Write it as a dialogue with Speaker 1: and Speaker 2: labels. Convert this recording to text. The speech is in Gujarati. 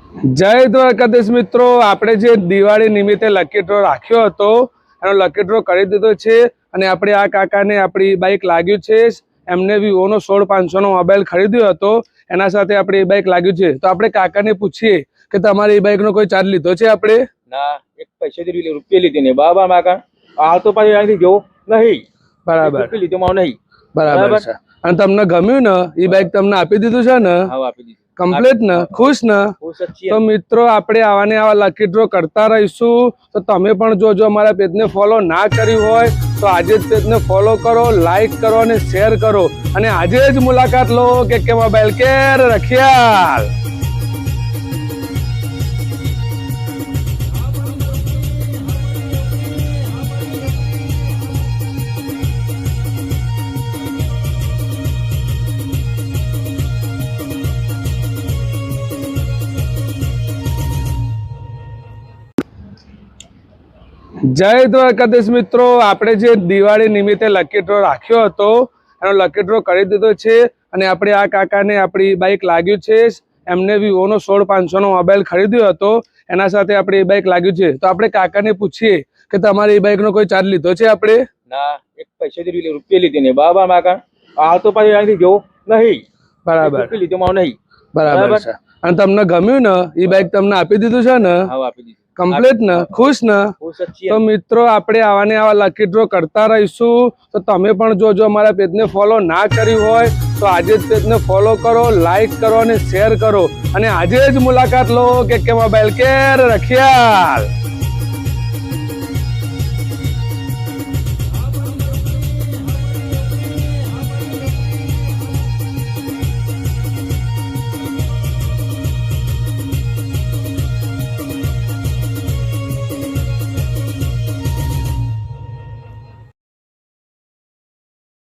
Speaker 1: જય દ્વારકાધીશ મિત્રો, આપણે જે દિવાળી નિમિત્તે લકી ડ્રો રાખ્યો હતો એનો લકી ડ્રો કરી દીધો છે અને આપણે આ કાકાને આપણી બાઇક લાગ્યું છે. એમને વિવોનો 16500 નો મોબાઈલ ખરીદ્યો હતો, એના સાથે આપણે એ બાઇક લાગ્યું છે. તો આપણે કાકાને પૂછીએ કે તમારે એ બાઇકનો કોઈ ચાર્જ લીધો છે? આપણે
Speaker 2: ના, એક પૈસેથી રૂપિયા લીધી ને બાબા માકા હાલ તો પાછી અહીંથી ગયો નહીં.
Speaker 1: બરાબર
Speaker 2: લીધો માં નહીં.
Speaker 1: બરાબર છે. અને તમને ગમ્યું ને? એ બાઇક તમને આપી દીધું છે ને?
Speaker 2: હા, આપી દીધું.
Speaker 1: કમ્પ્લીટ ને? ખુશ ને? તો મિત્રો, આપણે આવા ને આવા લકી ડ્રો કરતા રહીશું. તો તમે પણ જો અમારા પેજને ફોલો ના કર્યું હોય તો આજે જ પેજને ફોલો કરો, લાઈક કરો અને શેર કરો. અને આજે જ મુલાકાત લો કે મોબાઈલ કેર રખિયાલ. જય દ્વારકાધીશ મિત્રો, આપણે જે દિવાળી નિમિત્તે લકી ડ્રો રાખ્યો હતો એનો લકી ડ્રો કરી દીધો છે અને આપણે આ કાકાને આપણી બાઇક લાગ્યું છે. એમને વિવોનો 16500 નો મોબાઈલ ખરીદ્યો હતો, એના સાથે આપણે એ બાઇક લાગ્યું છે. તો આપણે કાકાને પૂછીએ કે તમારે એ બાઇકનો કોઈ ચાર્જ લીધો છે? આપણે
Speaker 2: ના, એક પૈસેથી રૂપિયા લીધી ને બાબા માકા હાલ તો પાછી અહીંથી ગયો નહીં.
Speaker 1: બરાબર
Speaker 2: લીધો માં નહીં.
Speaker 1: બરાબર છે. અને તમને ગમ્યું ને? એ બાઇક તમને આપી દીધું છે ને?
Speaker 2: હા, આપી દીધું.
Speaker 1: કમ્પ્લીટ ને? ખુશ ને? તો મિત્રો, આપણે આવા ને આવા લકી ડ્રો કરતા રહીશું. તો તમે પણ જો અમારા પેજને ફોલો ના કર્યું હોય તો આજે જ પેજને ફોલો કરો, લાઈક કરો અને શેર કરો. અને આજે જ મુલાકાત લો કે મોબાઈલ કેર રખિયાલ.